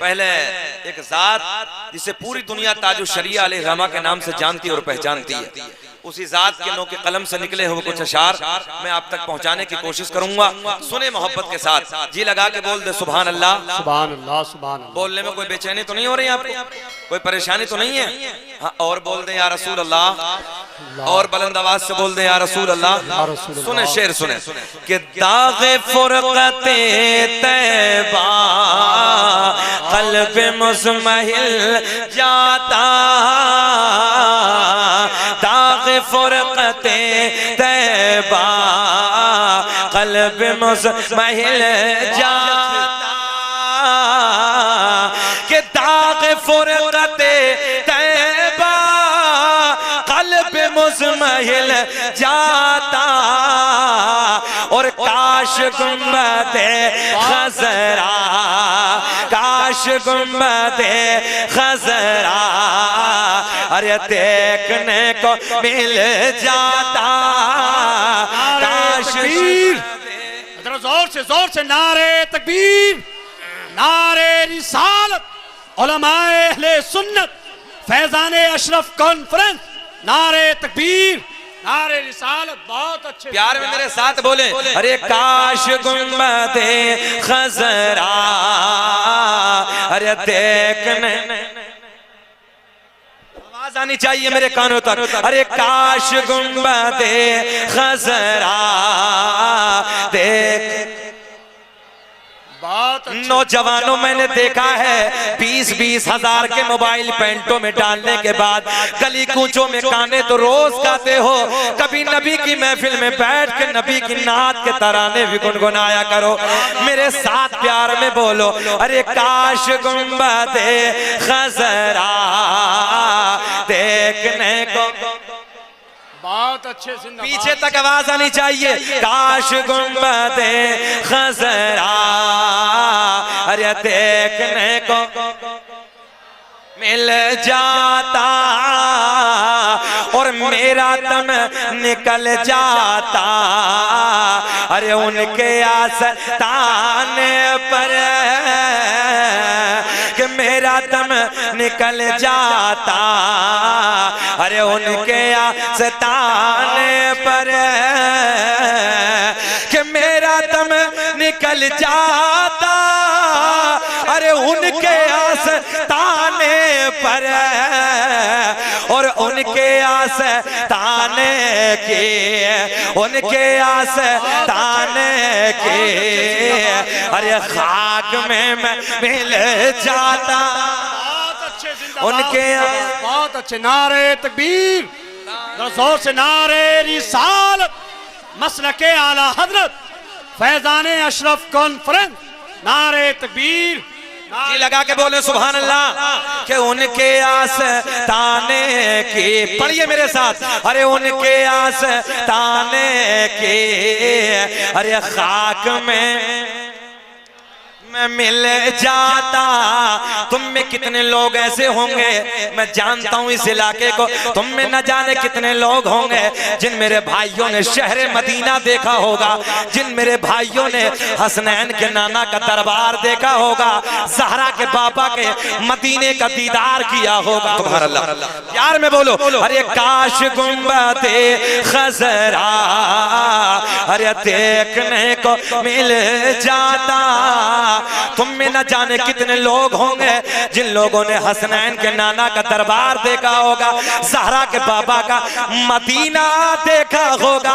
पहले एक जात जिसे पूरी दुनिया ताजु शरिया अलैहिर्रहमा के नाम से जानती और पहचानती है, उसी जात के नो के कलम से निकले हुए कुछ अशार मैं आप तक पहुंचाने की कोशिश करूंगा। सुने मोहब्बत के साथ, जी लगा के बोल दे सुभान अल्लाह। सुभान अल्लाह, सुभान अल्लाह। बोलने में कोई बेचैनी तो नहीं हो रही आपको, कोई परेशानी तो नहीं है? हाँ, और बोल दे या रसूल अल्लाह, और बुलंद आवाज से बोल दे या रसूल अल्लाह। सुने शेर सुने कि दागे फुरक़ते तैबा क़ल्ब मुज़महिल जाता, दागे फुरक़ते तैबा क़ल्ब मुज़महिल जाता, कि दागे फुरक़ते तैबा क़ल्ब मुज़महिल जाता, और काश गुंबदे खज़रा, काश गुंबदे खज़रा अरे देखने को मिल जाता, काश। जोर से नारे तकबीर, नारे रिसालत, उलमाए अहले सुन्नत, फैजाने अशरफ कॉन्फ्रेंस, नारे तकबीर, नारे रिसालत। बहुत अच्छे प्यार में मेरे साथ बोले, अरे काश गुंबदे खज़रा अरे देखने, आवाज आनी चाहिए मेरे कानों तक, अरे काश गुंबदे खज़रा देख। नौजवानों मैंने देखा है 20-20 हजार के मोबाइल पेंटों में डालने के बाद गली कूचों में गाने तो रोज गाते हो, कभी नबी की महफिल में बैठ के नबी की नात के तराने भी गुनगुनाया करो। मेरे साथ प्यार में बोलो, अरे काश गुंबदे खज़रा देखने को। बहुत अच्छे से पीछे तक आवाज आनी चाहिए, काश गुंबदे खज़रा अरे देखने को मिल जाता, और मेरा दम निकल जाता, अरे उनके आस्ताने पर, कि मेरा दम निकल जाता, अरे उनके आस्ताने पर, कि मेरा दम निकल जाता, अरे उनके आस्ताने पर, और उनके आस्ताने के, उनके आस्ताने के, अरे खाक में मैं मिल जाता, उनके। बहुत अच्छे नारे तकबीर, जोर से नारे रिसालत, मसलके आला हजरत, फैजाने अशरफ कॉन्फ्रेंस, नारे तकबीर, जी लगा के बोले सुभान अल्लाह, कि उनके आस्ताने की, पढ़िए मेरे साथ, अरे उनके आस्ताने की, अरे खाक में मैं मिल जाता। तुम में कितने लोग ऐसे होंगे, मैं जानता हूँ इस इलाके को, तुम में न जाने कितने लोग होंगे जिन मेरे भाइयों ने शहर मदीना देखा होगा, जिन मेरे भाइयों ने हसनैन के नाना का दरबार देखा होगा, ज़हरा के बाबा के मदीने का दीदार किया होगा। सुभान अल्लाह, प्यार में बोलो, अरे काश गुंबदे खज़रा अरे देखने को मिल जाता। तुम में न जाने कितने लोग होंगे जिन लोगों ने हसनैन के नाना का दरबार देखा होगा, ज़हरा के बाबा का मदीना देखा होगा।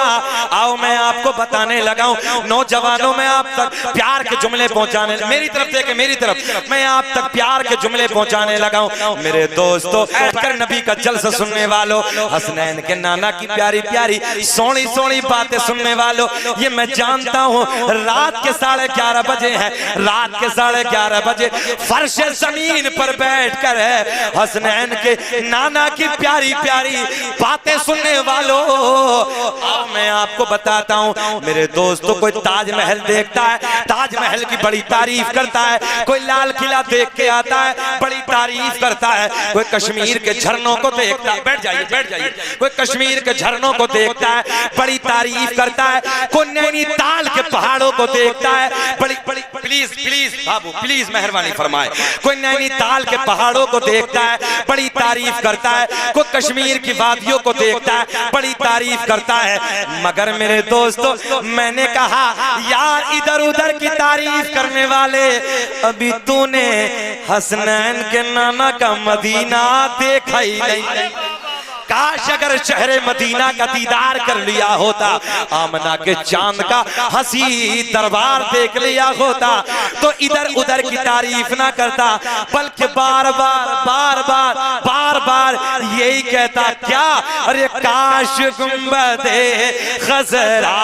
आओ मैं आपको बताने लगा हूं, नौजवानों में आप तक प्यार के जुमले पहुंचाने, मेरी तरफ देखे मेरी तरफ, मैं आप तक प्यार के जुमले पहुंचाने लगा हूं। मेरे दोस्तों, बैठकर नबी का जलसा सुनने वालों, हसनैन के नाना की प्यारी प्यारी सोनी सोनी बातें सुनने वालों, ये मैं जानता हूं रात के 11:30 बजे है, रात के 11:30 बजे फर्श जमीन पर बैठकर है हसनैन के नाना की प्यारी प्यारी बातें सुनने वालों। अब मैं आपको बताता हूं मेरे दोस्तों, कोई ताजमहल देखता है, ताजमहल की बड़ी तारीफ करता है, कोई लाल किला देख के आता है, बड़ी तारीफ करता है, कोई कश्मीर के झरनों को देखता है, बैठ जाइए बैठ जाइए, कोई कश्मीर के झरनों को देखता है, बड़ी तारीफ करता है, कोई नैनीताल के पहाड़ों को देखता है, बड़ी बड़ी प्लीज प्लीज बाबू प्लीज मेहरबानी फरमाए। कोई नैनीताल के पहाड़ों को देखता है, बड़ी तारीफ करता है, कोई कश्मीर की वादियों को देखता है, बड़ी तारीफ करता है। मगर मेरे दोस्तों, मैंने कहा यार इधर उधर की तारीफ करने वाले, अभी तूने हसनैन के नाना का मदीना देखा ही नहीं। काश अगर शहरे मदीना का दीदार कर लिया होता, आमना के चांद का हंसी दरबार देख लिया होता, तो इधर उधर की तारीफ ना करता, बल्कि बार बार बार बार बार बार यही कहता क्या, अरे काश गुंबदे खजरा,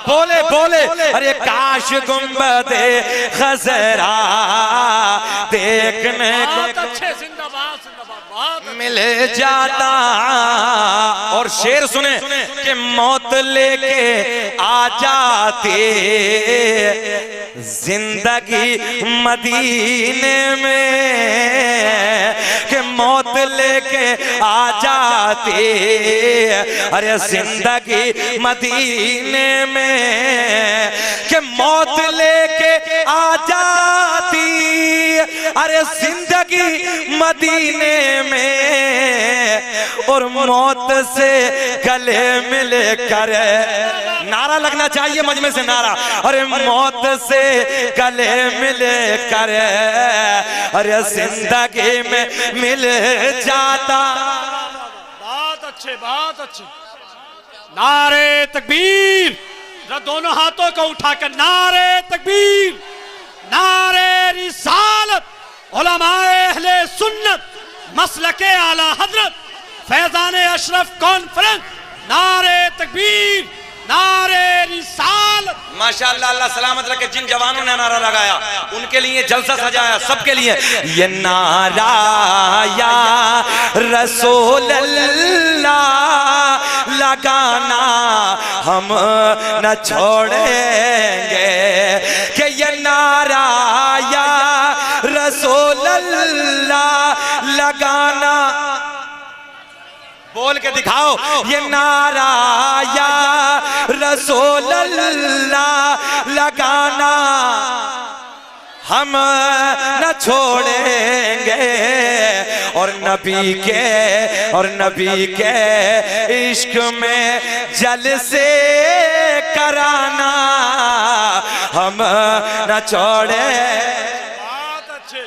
बोले बोले अरे काश गुंबदे खजरा देखने को मिल जाता। और शेर सुने कि मौत लेके आ जाते जिंदगी मदीने में, कि मौत लेके आ जाते अरे जिंदगी मदीने में, कि मौत लेके आ जाती अरे जिंदगी मदीने में, और मौत से गले मिले कर, नारा लगना चाहिए मजमे से नारा, अरे मौत से गले मिले कर अरे जिंदगी में मिल जाता। बहुत अच्छे बहुत अच्छे। नारे तकबीर, दोनों हाथों को उठाकर नारे तकबीर, नारे रिसालत, उलमाए अहले सुन्नत मसलके आला हजरत फैजाने अशरफ कॉन्फ्रेंस, नारे तकबीर, नारे रिसालत। माशाअल्लाह, अल्लाह सलामत रखे। जिन जवानों ने नारा लगाया उनके लिए जलसा सजाया, सबके लिए ये नारा या रसूल अल्लाह लगाना हम न छोड़ेंगे, कि ये नारा या रसूल अल्लाह लगाना, बोल के दिखाओ ये नारा या रसूल अल्लाह लगाना हम न छोड़ेंगे, और नबी के इश्क में जलसे कराना हम न छोड़े। बहुत अच्छे।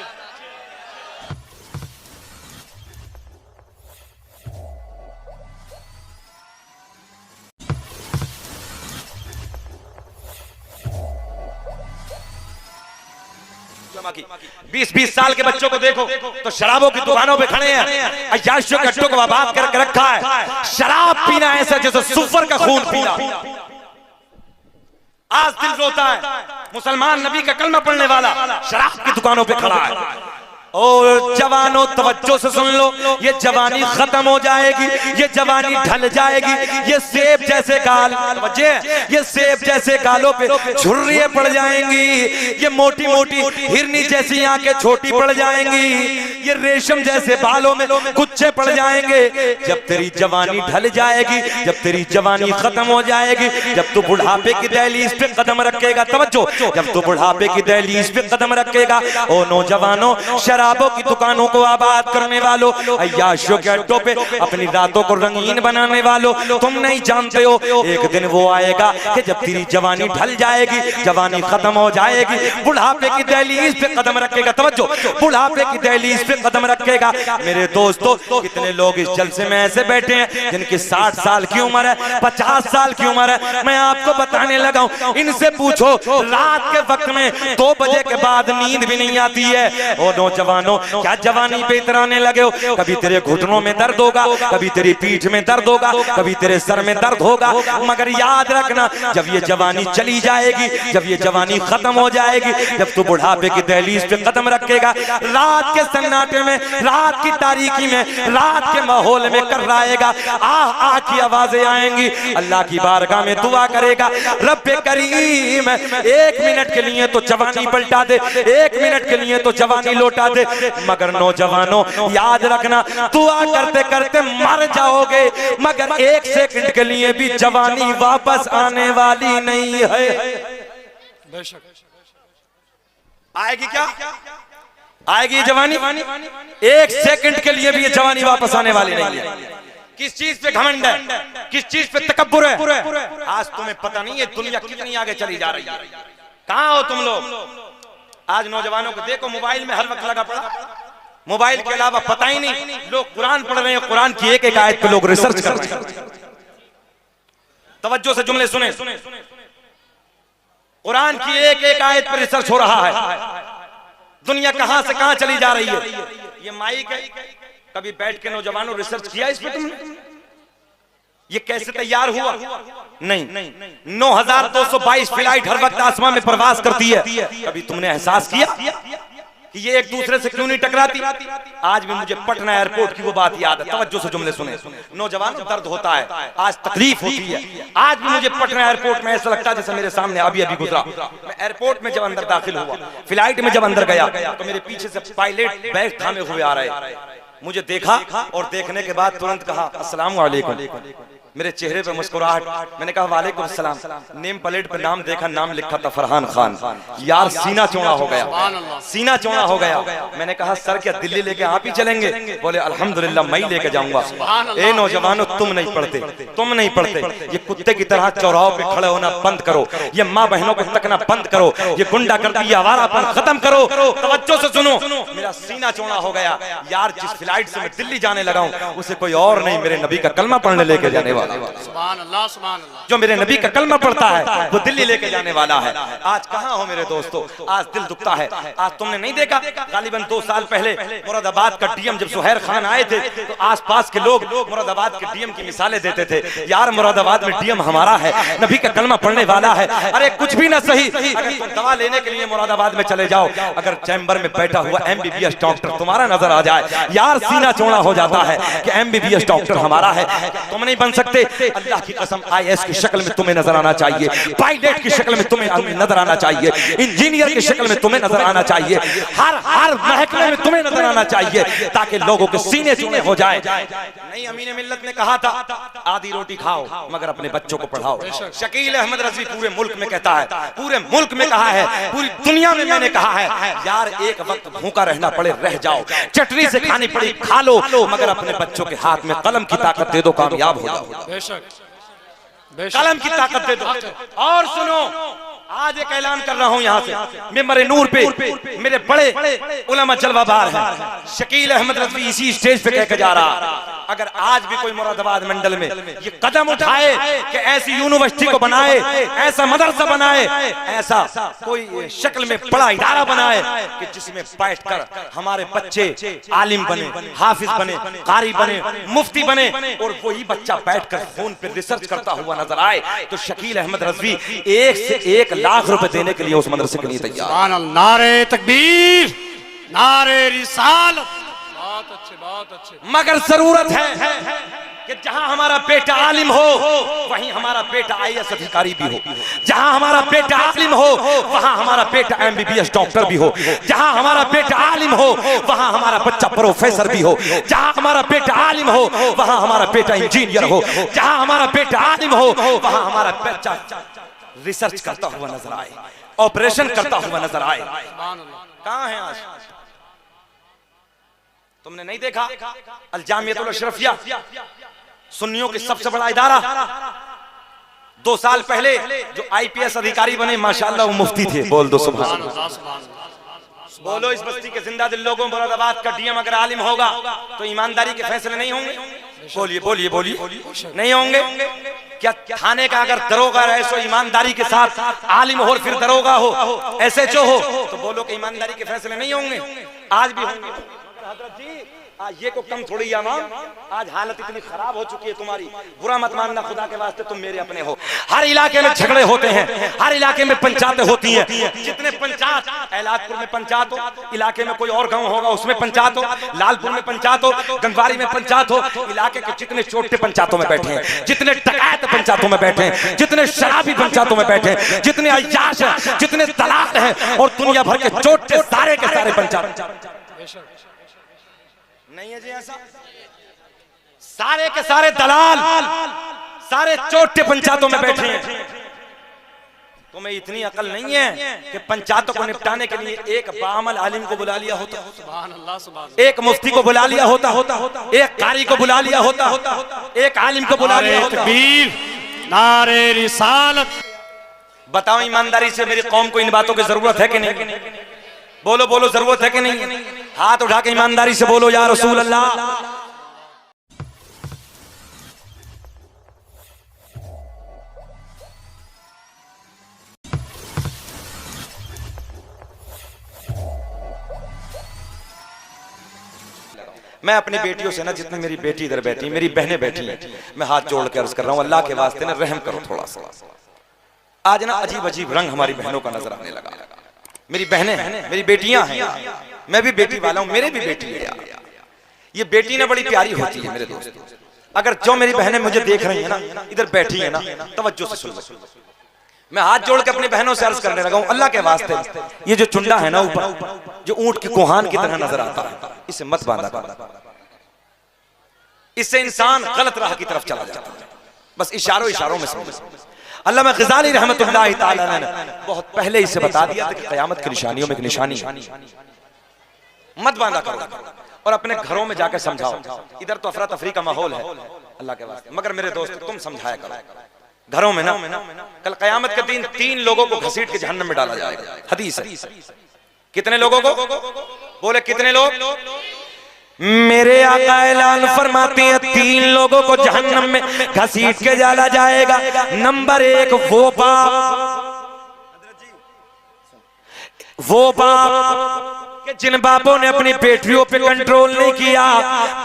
20-20 साल के बच्चों को देखो तो शराबों की दुकानों पे खड़े हैं, अय्याशियों के अड्डों को आबाद करके रखा है। शराब पीना ऐसा जैसे सुअर का खून पीना। आज दिल रोता है, मुसलमान नबी का कलमा पढ़ने वाला शराब की दुकानों पे खड़ा है। और जवानों तवज्जो से सुन लो, ये जवानी खत्म हो जाएगी, ये जवानी ढल जाएगी। ये सेब जैसे गाल, ये सेब जैसे गालों पे झुर्रियां पड़ जाएंगी, ये मोटी मोटी हिरनी जैसी आंखें छोटी पड़ जाएंगी, ये रेशम जैसे बालों में गुच्छे पड़ जाएंगे। जब तेरी जवानी ढल जाएगी, जब तेरी जवानी खत्म हो जाएगी, जब तू बुढ़ापे की दहलीज पे कदम रखेगा, तवज्जो, जब तू बुढ़ापे की दहलीज पे कदम रखेगा, ओ नौजवानों, शराबों की दुकानों को आबाद करने वालों, अय्याशियों के अड्डों पे अपनी रातों को रंगीन बनाने वालों, तुम नहीं जानते हो एक दिन वो आएगा कि जब तेरी जवानी ढल जाएगी, जवानी खत्म हो जाएगी, बुढ़ापे की दहलीज पे कदम रखेगा। तवज्जो, बुढ़ापे की दहलीज पे कदम रखेगा। मेरे दोस्तों, कितने लोग इस जलसे में ऐसे बैठे हैं जिनकी 60 साल की उम्र है, 50 साल की उम्र है। मैं आपको बताने लगा हूं, इनसे पूछो रात के वक्त में 2 बजे के बाद नींद भी नहीं आती है। और नौजवानों, क्या जवानी पे इतराने लगे हो? कभी तेरे घुटनों में दर्द होगा, कभी तेरी पीठ में दर्द होगा, कभी तेरे सर में दर्द होगा, मगर याद रखना, जब ये जवानी चली जाएगी, जब ये जवानी खत्म हो जाएगी, जब तू बुढ़ापे की दहलीज पे कदम रखेगा, रात के सन्नाटे में, रात की तारीकी में, रात के माहौल में कर्राएगा, आह आह की आवाजें आएंगी, अल्लाह की बारगाह में दुआ करेगा, रब्बे करीम 1 मिनट के लिए तो जवानी पलटा दे, 1 मिनट के लिए तो जवानी लौटा दे। मगर नौजवानों, याद रखना, दुआ करते करते मर जाओगे, मगर 1 सेकंड के लिए भी जवानी वापस आने वाली नहीं है। बेशक आएगी क्या? आएगी जवानी? एक सेकंड के लिए भी ये जवानी वापस आने वाली नहीं है। किस चीज पे घमंड है, किस चीज पे तकब्बुर है? आज तुम्हें पता नहीं है दुनिया कितनी आगे चली जा रही है। कहां हो तुम लोग? आज नौजवानों को देखो मोबाइल में हर वक्त लगा पड़ा, मोबाइल के अलावा पता ही नहीं। लोग कुरान पढ़ रहे हैं, कुरान की एक एक आयत पे लोग रिसर्च कर रहे हैं। तवज्जो से जुमले सुने, कुरान की एक एक आयत पर रिसर्च हो रहा है। दुनिया कहां से कहां चली जा रही है। ये माइक है, कभी बैठ के नौजवानों रिसर्च किया इस पे तुमने? ये कैसे तैयार हुआ? नहीं। 9222 फ्लाइट हर वक्त आसमान में प्रवास करती है। कभी तुमने एहसास किया कि ये एक दूसरे से क्यों नहीं टकराती? आज भी मुझे पटना एयरपोर्ट की वो बात याद है। तवज्जो से जुमले सुने, नौजवानों दर्द होता है, आज तकलीफ होती है। आज भी मुझे पटना एयरपोर्ट में ऐसा लगता है जैसे मेरे सामने अभी अभी गुजरा। मैं एयरपोर्ट में जब अंदर दाखिल हुआ, फ्लाइट में जब अंदर गया, तो मेरे पीछे से पायलट बैग थामे हुए आ रहे। मुझे देखा और देखने के बाद तुरंत कहा अस्सलाम वालेकुम। मेरे चेहरे पे मुस्कुराहट। मैंने कहा वालेकुम सलाम। नेम प्लेट पे नाम देखा, नाम लिखा था फरहान खान। यार सीना चौड़ा हो गया, सीना चौड़ा हो गया। मैंने कहा सर क्या दिल्ली लेके आप ही चलेंगे? बोले अल्हम्दुलिल्लाह मैं ही लेके जाऊंगा। ए नौजवानों तुम नहीं पढ़ते, तुम नहीं पढ़ते। ये कुत्ते की तरह चौराहों पे खड़े होना बंद करो, ये माँ बहनों को तकना बंद करो, ये गुंडागर्दी, ये आवारापन खत्म करो। तवज्जो से सुनो, मेरा सीना चौड़ा हो गया। यार जिस फ्लाइट से मैं दिल्ली जाने लगा हूं उसे कोई और नहीं, मेरे नबी का कलमा पढ़ने लेके जाने वाला। सुभान अल्लाह, सुभान अल्लाह। जो मेरे नबी का कलमा पढ़ता है वो दिल्ली लेके जाने वाला है। आज कहां हो मेरे दोस्तों? आज दिल दुखता है। आज तुमने नहीं देखा गालिबन 2 साल पहले मुरादाबाद का डीएम जब सुहैर खान आए थे तो आसपास के लोग मुरादाबाद के डीएम की मिसालें देते थे। यार मुरादाबाद में डीएम हमारा है, नबी का कलमा पढ़ने वाला है। अरे कुछ भी ना सही, अगर तुम दवा लेने के लिए मुरादाबाद में चले जाओ, अगर चैम्बर में बैठा हुआ एमबीबीएस डॉक्टर तुम्हारा नजर आ जाए, यार सीना चौड़ा हो जाता है कि एमबीबीएस डॉक्टर हमारा है। तुम नहीं बन सकते? अल्लाह की कसम आईएएस की शक्ल में तुम्हें नजर आना चाहिए, पायलट की शक्ल में तुम्हें नजर आना चाहिए, इंजीनियर की शक्ल में तुम्हें नजर आना चाहिए, हर महकमे में तुम्हें नजर आना चाहिए, ताकि लोगों के सीने चूने हो जाए। नहीं, अमीन मिल्लत ने कहा था आधी रोटी खाओ मगर अपने बच्चों को पढ़ाओ। शकील अहमद रज़वी पूरे मुल्क में कहता है, पूरे मुल्क में कहा है, पूरी दुनिया में मैंने कहा है, यार एक वक्त भूखा रहना पड़े रह जाओ, चटनी से खानी पड़ी खा लो, मगर अपने बच्चों के हाथ में कलम की ताकत दे दो, कामयाब हो जाओ। कलम की ताकत दे दो। और सुनो, आज एक ऐलान कर रहा हूं यहां से मिंबर नूर पे, मेरे बड़े उलमा जलवाबार हैं, शकील अहमद रज़वी इसी स्टेज पे कह के जा रहा, अगर आज भी कोई मुरादाबाद मंडल में ये कदम उठाए कि ऐसी यूनिवर्सिटी को बनाए, ऐसा मदरसा बनाए, ऐसा कोई शक्ल में बड़ा इदारा बनाए कि जिसमें बैठकर हमारे बच्चे आलिम बने, हाफिज बने, कारी बने, मुफ्ती बने, और वही बच्चा बैठकर फोन पे रिसर्च करता हुआ नजर आए, तो शकील अहमद रज़वी 1 से 1 लाख रुपए देने के लिए उस मदरसे के लिए तैयार। नारे तकबीर, नारे रिसालत। बहुत अच्छे, बहुत अच्छे। मगर जरूरत है कि जहां हमारा बेटा आलिम हो वहीं हमारा बेटा आईएएस अधिकारी भी हो, जहां हमारा बेटा आलिम हो वहां हमारा बेटा एमबीबीएस डॉक्टर भी हो, जहां हमारा बेटा आलिम हो वहां हमारा बच्चा प्रोफेसर भी हो, जहां हमारा बेटा आलिम हो वहां हमारा बेटा इंजीनियर हो, जहां हमारा बेटा आलिम हो वहां हमारा बच्चा रिसर्च करता हुआ नजर आए, ऑपरेशन करता हुआ नजर आए। कहां है आज? तुमने नहीं देखा अल जामियतुल अशरफिया, सुन्नियों के सबसे बड़ा इदारा, 2 साल पहले जो आईपीएस अधिकारी बने माशाअल्लाह वो मुफ्ती थे। बोल दो सुभान अल्लाह। बोलो इस बस्ती के जिंदा दिल लोगों, मुरादाबाद का डीएम अगर आलिम होगा तो ईमानदारी के फैसले नहीं होंगे? बोलिए बोलिए बोलिए, नहीं होंगे क्या? थाने का अगर दरोगा रहे सो ईमानदारी के साथ आलिम हो और फिर दरोगा हो, एसएचओ हो, तो बोलो कि ईमानदारी के फैसले नहीं होंगे? आज भी होंगे। हजरत जी ये को कम थोड़ी आवाम, आज हालत इतनी खराब हो चुकी है तुम्हारी, बुरा मत मानना खुदा के वास्ते, तुम मेरे अपने हो। हर इलाके में झगड़े होते हैं, हर इलाके में पंचायतें होती हैं। जितने पंचायत, एलादपुर में पंचायत हो, इलाके में कोई और गांव होगा उसमें पंचायत हो, लालपुर में पंचायत हो, गंगवारी में पंचायत हो, इलाके के जितने चोटे पंचायतों में बैठे हैं, जितने टकायत पंचायतों में बैठे हैं, जितने शराबी पंचायतों में बैठे हैं, जितने अय्याश हैं, जितने दलाल हैं और दुनिया भर के चोटे सारे के सारे पंचायत नहीं है जी ऐसा, सारे के सारे दलाल, सारे चोटे पंचायतों में बैठे हैं। तुम्हें इतनी अकल नहीं है कि पंचायतों को निपटाने के लिए एक बामल आलिम को बुला लिया होता, सुभान अल्लाह, सुभान एक मुफ्ती को बुला लिया होता, एक कारी को बुला लिया होता, एक आलिम को बुला लिया होता। तकबीर, नारे रिसालत। बताओ ईमानदारी से मेरी कौम को इन बातों की जरूरत है कि नहीं? बोलो बोलो, जरूरत है कि नहीं? हाथ उठा के ईमानदारी से बोलो या रसूल अल्लाह। मैं अपनी बेटियों से ना, जितनी मेरी बेटी इधर बैठी, मेरी बहनें बैठी हैं, मैं हाथ जोड़ के अर्ज कर रहा हूं, अल्लाह के वास्ते ना रहम करो थोड़ा सा। आज ना अजीब अजीब रंग हमारी बहनों का नजर आने लगा। मेरी बहनें हैं, मेरी बेटियां हैं, मैं भी बेटी वाला हूं, मेरे भी बेटी है यार। ये बेटी ना बड़ी प्यारी होती है मेरे दोस्त। अगर जो मेरी बहनें मुझे देख रही है ना, इधर बैठी है ना, तवज्जो से सुन लो। मैं हाथ जोड़ के अपनी बहनों से अर्ज करने लगा हूं, अल्लाह के वास्ते ये जो चुंडा है ना ऊपर, जो ऊंट की कोहान की तरह नजर आता है, इसे मत बांधा कर। इससे इंसान गलत राह की तरफ चला जाता है। बस इशारों इशारों में समझ। अल्लामा ग़ज़ाली रहमतुल्लाह तआला ने बहुत पहले इसे बता दिया था कि क़यामत की निशानियों में एक निशानी मत बांधा करो और अपने घरों में जाकर समझाओ। इधर तो अफरा तफरी का माहौल है अल्लाह के वास्ते, मगर मेरे दोस्त तुम समझाया करो। घरों में ना कल क़यामत के दिन 3 लोगों को घसीट के जहन्नम में डाला जाएगा। हदीस है। कितने लोगों को? बोले कितने लोग? मेरे आका ऐलान फरमाते हैं 3 लोगों को जहन्नम में घसीट के डाला जाएगा। नंबर 1 वो बाप कि जिन बापों ने अपनी बेटियों पे कंट्रोल नहीं किया,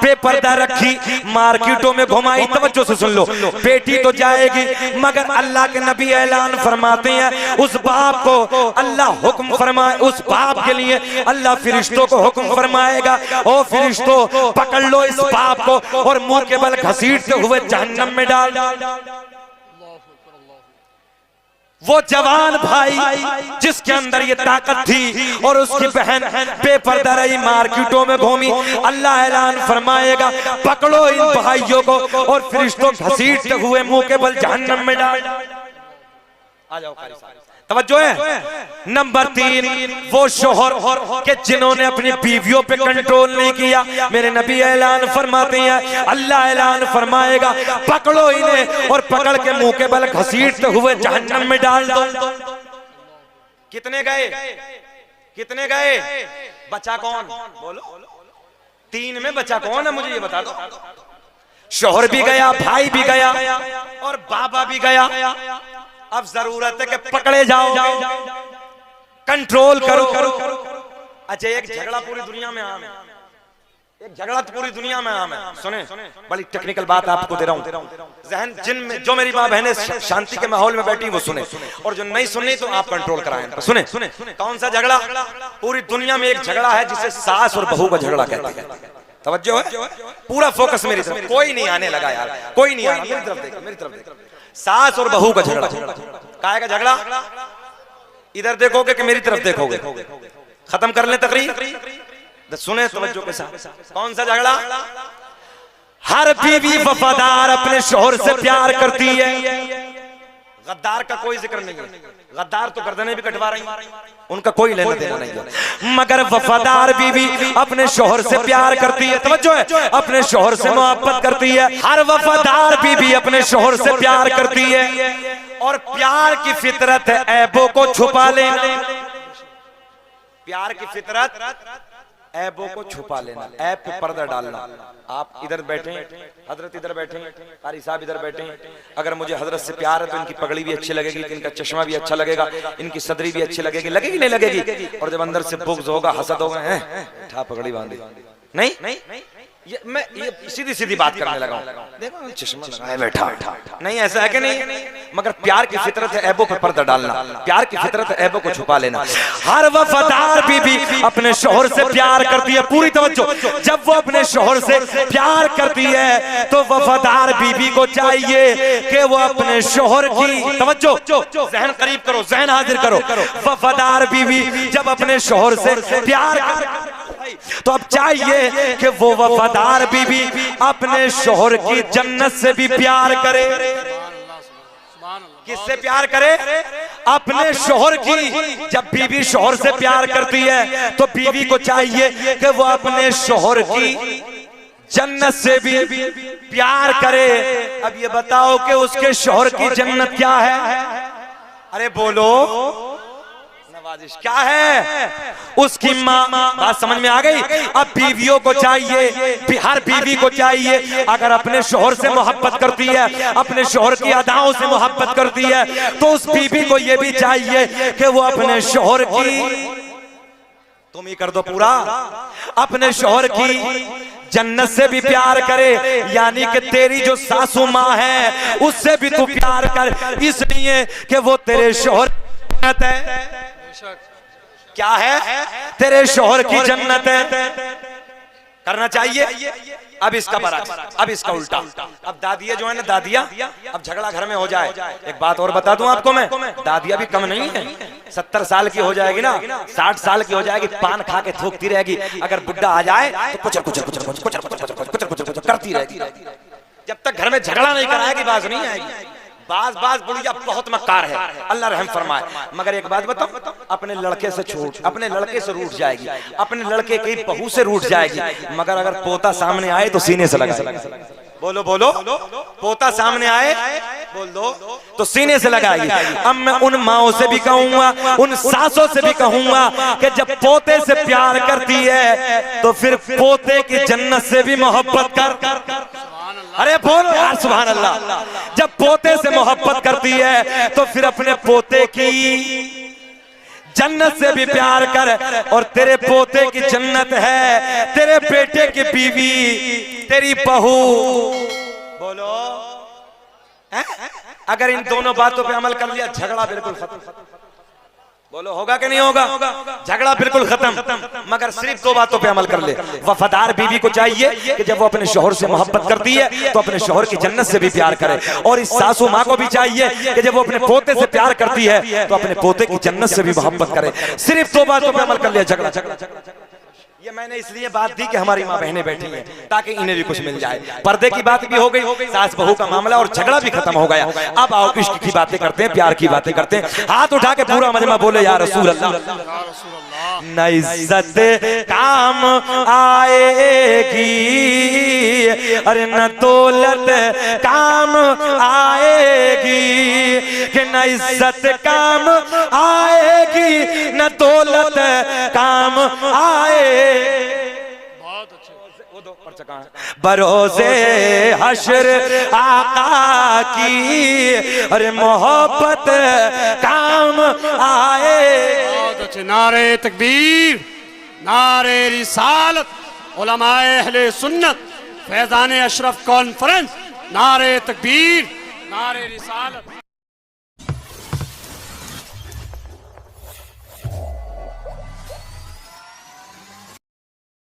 बेपर्दा रखी, मार्केटों में घुमाई। तवज्जो से सुन लो, बेटी तो जाएगी, मगर अल्लाह के नबी ऐलान फरमाते हैं उस बाप को अल्लाह हुक्म फरमाए, उस बाप के लिए अल्लाह फरिश्तों को हुक्म फरमाएगा, ओ फरिश्तों पकड़ लो इस बाप को और मुंह के बल घसीटते हुए जहन्नम में डाल। वो जवान भाई जिसके अंदर ये ताकत थी और उसकी बहन बेपर्दा रही, मार्केटों में घूमी, अल्लाह ऐलान फरमाएगा पकड़ो इन भाइयों को और फरिश्तों घसीटते हुए मुंह के बल जहन्नम में डाल। आ जाओ तवज्जो है। नंबर 3 वो शोहर के जिन्होंने अपनी बीवियों पे कंट्रोल नहीं किया। मेरे नबी ऐलान फरमाते हैं अल्लाह ऐलान फरमाएगा पकड़ो इन्हें और पकड़ के मुंह के बल घसीटते हुए जहन्नम में डाल दो। कितने गए? कितने गए? बचा कौन? बोलो 3 में बचा कौन है? मुझे ये बता दो। शोहर भी गया, भाई भी गया और बाबा भी गया। अब जरूरत है कि पकड़े जाओ, कंट्रोल करो। अच्छा एक झगड़ा पूरी दुनिया में आम है, एक झगड़ा तो पूरी दुनिया में आम है। सुने बड़ी टेक्निकल बात आपको दे रहा हूँ, जहन जिन में जो मेरी माँ बहनें शांति के माहौल में बैठी वो सुने, और जो नहीं सुननी तो आप कंट्रोल कराएं। सुने कौन सा झगड़ा? पूरी दुनिया में एक झगड़ा है जिसे सास और बहू का झगड़ा कहते हैं। तवज्जो है, पूरा फोकस मेरी तरफ, कोई नहीं आने लगा यार, कोई नहीं आ रहा, मेरी तरफ देखो, मेरी तरफ देखो। सास और बहू का झगड़ा, काहे का झगड़ा? इधर देखोगे कि मेरी तरफ देखोगे? खत्म कर ले तकरीर, सुने तवज्जो के साथ। कौन सा झगड़ा? हर बीवी वफादार अपने शोहर से प्यार करती है, गद्दार का कोई जिक्र नहीं है। गद्दार तो गर्दनें भी कटवा रही, उनका कोई लेना देना नहीं है, मगर वफादार बीवी अपने शोहर से प्यार करती है। तवज्जो है, अपने शोहर से मोहब्बत करती है। हर वफादार बीवी अपने शोहर से प्यार करती है और प्यार की फितरत है ऐबों को छुपा लेना। प्यार की फितरत ऐबों को छुपा लेना, ऐब पे पर्दा डालना। आप इधर बैठे, हजरत इधर बैठे, कारी साहब इधर बैठे, अगर मुझे हजरत से प्यार है तो इनकी पगड़ी भी अच्छी लगेगी, इनका चश्मा भी अच्छा लगेगा, इनकी सदरी भी अच्छी लगेगी, लगेगी नहीं लगेगी? और जब अंदर से बुग़्ज़ होगा, हसद होगा, ठा पगड़ी बांधी, नहीं ये सीधी सीधी बात करने लगा हूं। देखो चश्मा लगाए बैठा, नहीं ऐसा है कि नहीं? मगर प्यार की फितरत है ऐबों पर पर्दा डालना, प्यार की फितरत है ऐबों को छुपा लेना। हर वफादार बीवी अपने शोहर से प्यार करती है, पूरी तवज्जो। जब वो अपने शोहर से प्यार करती है तो वफादार बीवी को चाहिए कि वो अपने शोहर की, तवज्जो, जहन करीब करो, जहन हाजिर करो। वफादार बीवी जब अपने शोहर से प्यार तो अब चाहिए कि वो वफादार बीवी अपने शोहर की जन्नत से भी प्यार करे। किससे प्यार करे? अपने शोहर की। जब बीवी शोहर से प्यार करती है तो बीवी को चाहिए कि वो अपने शोहर की जन्नत से भी प्यार करे। अब ये बताओ कि उसके शोहर की जन्नत क्या है? अरे बोलो, नवाजिश क्या है? उसकी माँ। बात समझ में आ गई? अब बीवियों को चाहिए, हर बीवी को चाहिए, अगर अपने शोहर से मोहब्बत करती है, अपने शोहर की अदाओं से मोहब्बत करती है, तो उस बीवी को यह भी चाहिए कि वो अपने शोहर की, तुम ही कर दो पूरा, अपने शोहर की जन्नत से भी प्यार करे। यानी कि तेरी जो सासू माँ है उससे भी तू प्यार कर, इसलिए कि वो तेरे शोहर है। क्या है? तेरे शोहर की जन्नत है, करना चाहिए। अब इसका बरअक्स, अब इसका उल्टा। अब दादियाँ जो है ना, दादियाँ, अब झगड़ा घर में हो जाए, एक बात और बता दूं आपको मैं, दादियाँ भी कम नहीं है। 70 साल की हो जाएगी ना, 60 साल की हो जाएगी, पान खा के थूकती रहेगी। अगर बुड्ढा आ जाए तो कुचर कुचर कुचर कुचर कुचर कुचर कुचर कुचर करती रहेगी। जब तक घर में झगड़ा नहीं कराएगी बाज नहीं आएगी। बाज बुढ़िया बहुत मक्कार है, अल्लाह रहम फरमाए। मगर एक बात बताओ, अपने लड़के से छूट, अपने लड़के से रूठ जाएगी, अपने लड़के की बहू से रूठ जाएगी, मगर अगर पोता सामने आए तो सीने से लगाएगी। बोलो बोलो, पोता सामने आए बोल दो तो सीने से लगाएगी। अब मैं उन माओं से भी कहूंगा, उन सासों से भी कहूंगा कि जब पोते से प्यार करती है तो फिर पोते की जन्नत से भी मोहब्बत कर। अरे बोलो यार सुभान अल्लाह। जब पोते से मोहब्बत करती है तो फिर अपने पोते की जन्नत से भी प्यार कर। और तेरे पोते की जन्नत है तेरे बेटे की बीवी, तेरी बहू। बोलो है? अगर इन दोनों बातों पे अमल कर लिया झगड़ा बिल्कुल खत्म। बोलो होगा कि नहीं होगा? झगड़ा बिल्कुल खत्म। मगर सिर्फ 2 बातों पे अमल कर ले। वफादार बीवी को चाहिए कि जब वो अपने शोहर से मोहब्बत करती है तो अपने शोहर की जन्नत से भी प्यार करे। और इस सासू माँ को भी चाहिए कि जब वो अपने पोते से प्यार करती है तो अपने पोते की जन्नत से भी मोहब्बत करे। सिर्फ 2 बातों पे अमल कर लिया झगड़ा झगड़ा। ये मैंने इसलिए बात दी कि हमारी माँ बहनें बैठी हैं ताकि इन्हें भी कुछ मिल जाए। पर्दे की बात भी हो गई, सास बहू का मामला और झगड़ा भी खत्म हो गया। अब आओ इश्क की बातें करते हैं, प्यार की बातें करते हैं। हाथ उठा के पूरा मजमा बोले या रसूल अल्लाह। न इज्जत काम आएगी, अरे न दौलत काम आएगी, कि न इज्जत काम आएगी न दौलत काम आए। बहुत अच्छे। बरोज़े हश्र आका की अरे मोहब्बत काम आए। बहुत अच्छे। नारे तकबीर, नारे रिसालत, उलमाए अहले सुन्नत, फैज़ाने अशरफ कॉन्फ्रेंस, नारे तकबीर, नारे रिसालत।